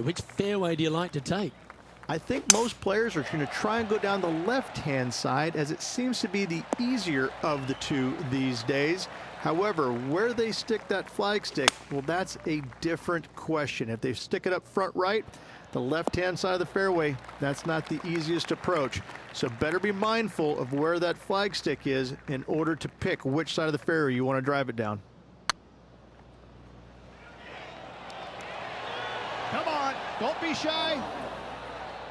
Which fairway do you like to take? I think most players are going to try and go down the left-hand side, as it seems to be the easier of the two these days. However, where they stick that flag stick, well, that's a different question. If they stick it up front right, the left-hand side of the fairway, that's not the easiest approach. So better be mindful of where that flag stick is in order to pick which side of the fairway you want to drive it down. Come on, don't be shy.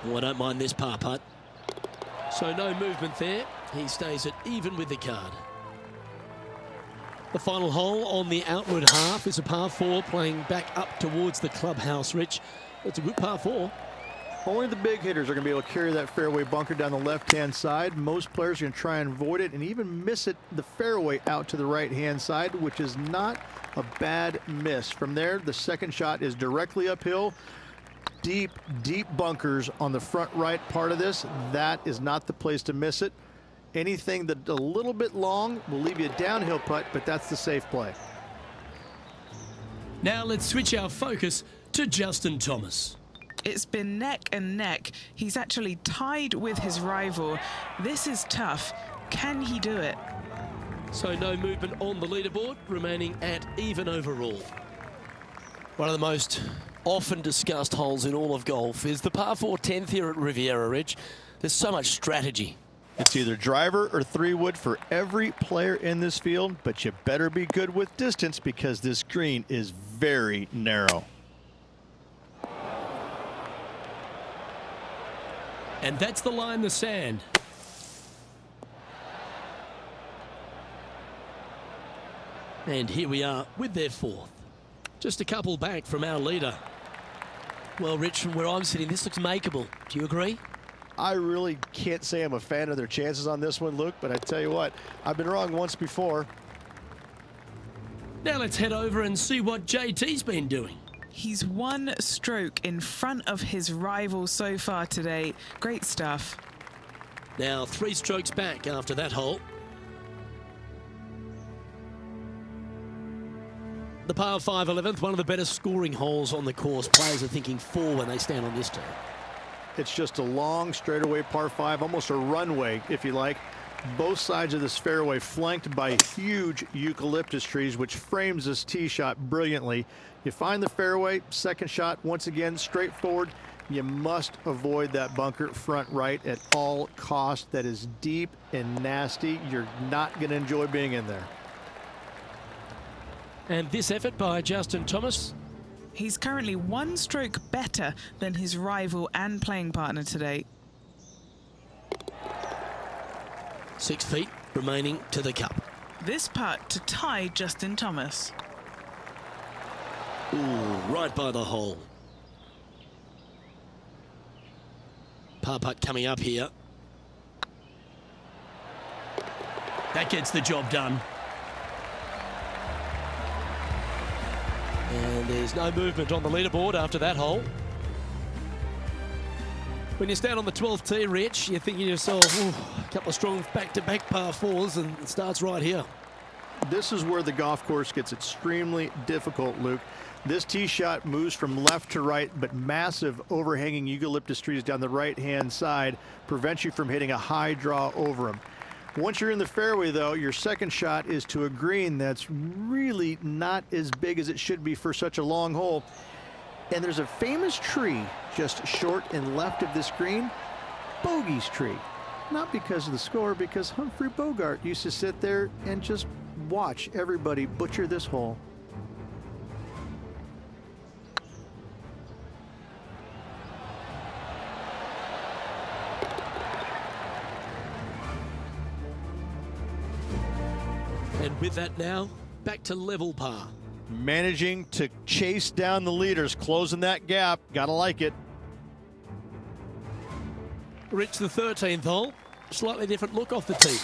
Oh, I don't mind this par putt. So no movement there. He stays at even with the card. The final hole on the outward half is a par 4 playing back up towards the clubhouse, Rich. It's a good par 4. Only the big hitters are going to be able to carry that fairway bunker down the left-hand side. Most players are going to try and avoid it and even miss it the fairway out to the right-hand side, which is not a bad miss. From there, the second shot is directly uphill. Deep, deep bunkers on the front right part of this. That is not the place to miss it. Anything that a little bit long will leave you a downhill putt, but that's the safe play. Now let's switch our focus to Justin Thomas. It's been neck and neck. He's actually tied with his rival. This is tough. Can he do it? So no movement on the leaderboard, remaining at even overall. One of the most often discussed holes in all of golf is the par 4 10th here at Riviera Ridge. There's so much strategy. It's either driver or 3-wood for every player in this field, but you better be good with distance because this green is very narrow. And that's the line in the sand. And here we are with their 4th. Just a couple back from our leader. Well, Rich, from where I'm sitting, this looks makeable. Do you agree? I really can't say I'm a fan of their chances on this one, Luke, but I tell you what, I've been wrong once before. Now let's head over and see what JT's been doing. He's 1 stroke in front of his rival so far today. Great stuff. Now 3 strokes back after that hole. The par 5 11th, one of the better scoring holes on the course. Players are thinking 4 when they stand on this turn. It's just a long straightaway par 5, almost a runway, if you like. Both sides of this fairway flanked by huge eucalyptus trees, which frames this tee shot brilliantly. You find the fairway, second shot, once again, straightforward. You must avoid that bunker front right at all costs. That is deep and nasty. You're not going to enjoy being in there. And this effort by Justin Thomas. He's currently 1 stroke better than his rival and playing partner today. 6 feet remaining to the cup. This putt to tie Justin Thomas. Ooh, right by the hole. Par putt coming up here. That gets the job done. And there's no movement on the leaderboard after that hole. When you stand on the 12th tee, Rich, you're thinking to yourself, a couple of strong back-to-back par 4s, and it starts right here. This is where the golf course gets extremely difficult, Luke. This tee shot moves from left to right, but massive overhanging eucalyptus trees down the right-hand side prevent you from hitting a high draw over them. Once you're in the fairway, though, your second shot is to a green that's really not as big as it should be for such a long hole. And there's a famous tree just short and left of this green, Bogey's tree. Not because of the score, because Humphrey Bogart used to sit there and just watch everybody butcher this hole. And with that now, back to level par. Managing to chase down the leaders, closing that gap. Gotta like it. Rich, the 13th hole. Slightly different look off the tee.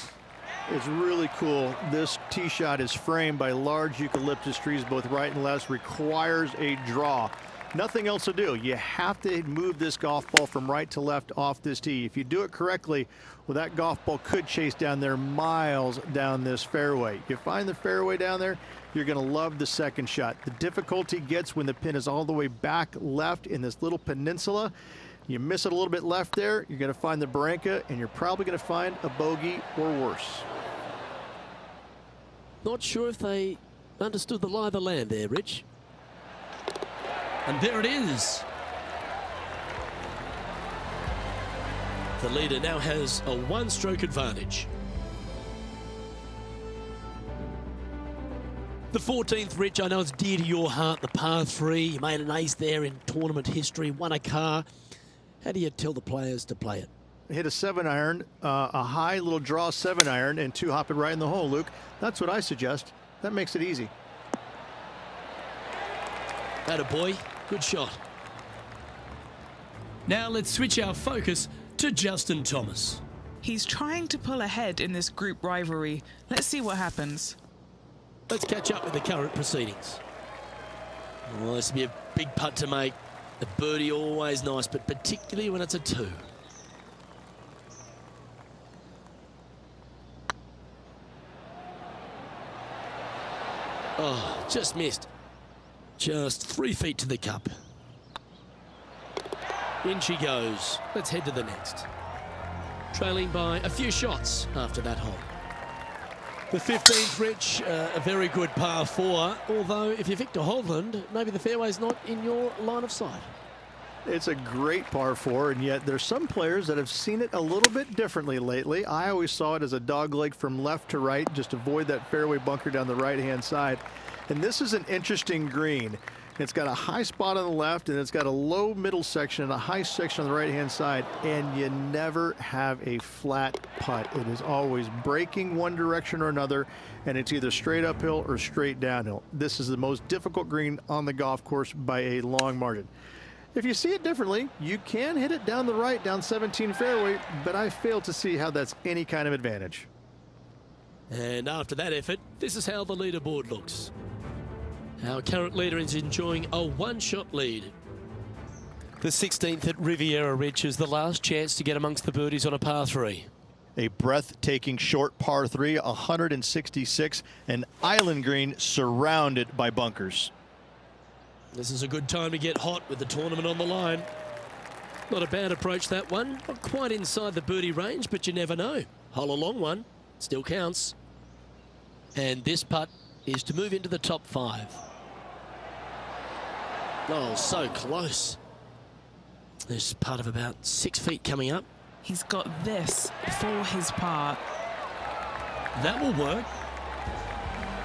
It's really cool. This tee shot is framed by large eucalyptus trees, both right and left. Requires a draw. Nothing else to do. You have to move this golf ball from right to left off this tee. If you do it correctly, well, that golf ball could chase down there miles down this fairway. You find the fairway down there, you're going to love the second shot. The difficulty gets when the pin is all the way back left in this little peninsula. You miss it a little bit left there, you're going to find the barranca, and you're probably going to find a bogey or worse. Not sure if they understood the lie of the land there, Rich. And there it is. The leader now has a one-stroke advantage. The 14th, Rich, I know it's dear to your heart, the par 3. You made an ace there in tournament history, won a car. How do you tell the players to play it? Hit a 7-iron, a high little draw 7-iron, and 2 hop it right in the hole, Luke. That's what I suggest. That makes it easy. Attaboy, good shot. Now let's switch our focus to Justin Thomas. He's trying to pull ahead in this group rivalry. Let's see what happens. Let's catch up with the current proceedings. Well, this will be a big putt to make. A birdie always nice, but particularly when it's a 2. Oh, just missed. Just 3 feet to the cup. In she goes. Let's head to the next. Trailing by a few shots after that hole. The 15th, Rich, a very good par 4. Although, if you're Victor Hovland, maybe the fairway's not in your line of sight. It's a great par 4, and yet there's some players that have seen it a little bit differently lately. I always saw it as a dog leg from left to right, just avoid that fairway bunker down the right-hand side. And this is an interesting green. It's got a high spot on the left, and it's got a low middle section and a high section on the right-hand side, and you never have a flat putt. It is always breaking one direction or another, and it's either straight uphill or straight downhill. This is the most difficult green on the golf course by a long margin. If you see it differently, you can hit it down the right, down 17 fairway, but I fail to see how that's any kind of advantage. And after that effort, this is how the leaderboard looks. Our current leader is enjoying a one-shot lead. The 16th at Riviera Ridge is the last chance to get amongst the birdies on a par 3. A breathtaking short par 3, 166, an island green surrounded by bunkers. This is a good time to get hot with the tournament on the line. Not a bad approach, that one. Not quite inside the birdie range, but you never know. Hole a long one, still counts. And this putt is to move into the top 5. Oh, so close. There's part of about 6 feet coming up. He's got this for his par. That will work.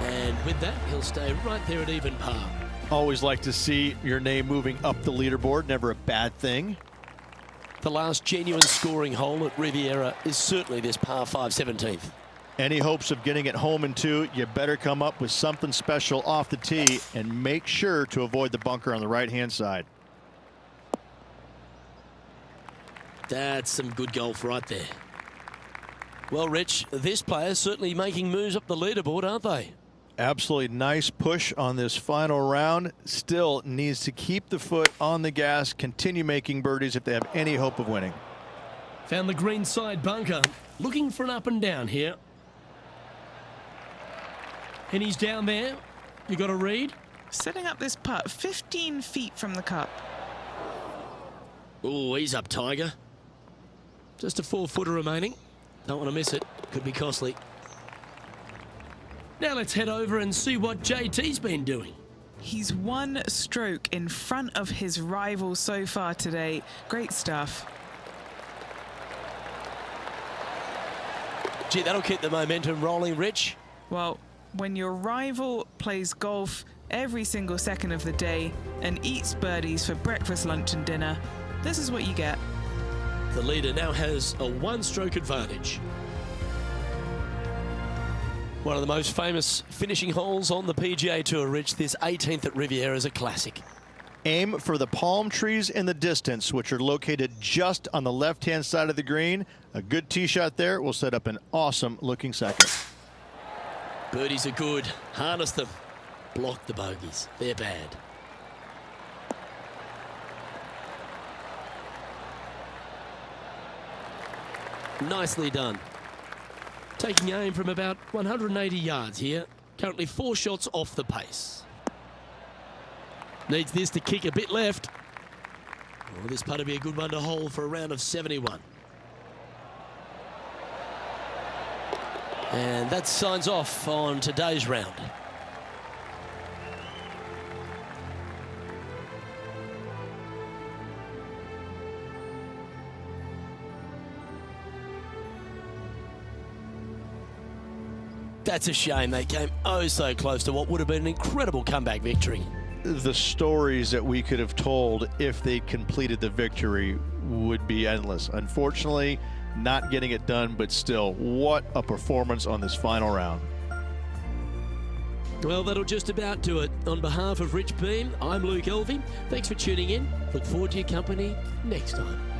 And with that, he'll stay right there at even par. Always like to see your name moving up the leaderboard. Never a bad thing. The last genuine scoring hole at Riviera is certainly this par 5 17th. Any hopes of getting it home in 2, you better come up with something special off the tee and make sure to avoid the bunker on the right-hand side. That's some good golf right there. Well, Rich, this player's certainly making moves up the leaderboard, aren't they? Absolutely nice push on this final round. Still needs to keep the foot on the gas, continue making birdies if they have any hope of winning. Found the green side bunker. Looking for an up and down here. And he's down there. You got a read? Setting up this putt 15 feet from the cup. Oh, he's up, Tiger. Just a 4-footer remaining. Don't want to miss it. Could be costly. Now let's head over and see what JT's been doing. He's 1 stroke in front of his rival so far today. Great stuff. Gee, that'll keep the momentum rolling, Rich. Well, when your rival plays golf every single second of the day and eats birdies for breakfast, lunch and dinner, this is what you get. The leader now has a 1-stroke advantage. One of the most famous finishing holes on the PGA Tour, Rich. This 18th at Riviera is a classic. Aim for the palm trees in the distance, which are located just on the left-hand side of the green. A good tee shot there will set up an awesome-looking second. Birdies are good. Harness them. Block the bogeys. They're bad. Nicely done. Taking aim from about 180 yards here. Currently 4 shots off the pace. Needs this to kick a bit left. Well, this putt will be a good one to hold for a round of 71. And that signs off on today's round. That's a shame. They came oh so close to what would have been an incredible comeback victory. The stories that we could have told if they completed the victory would be endless. Unfortunately, not getting it done, but still, what a performance on this final round. Well, that'll just about do it. On behalf of Rich Beam, I'm Luke Elvey. Thanks for tuning in. Look forward to your company next time.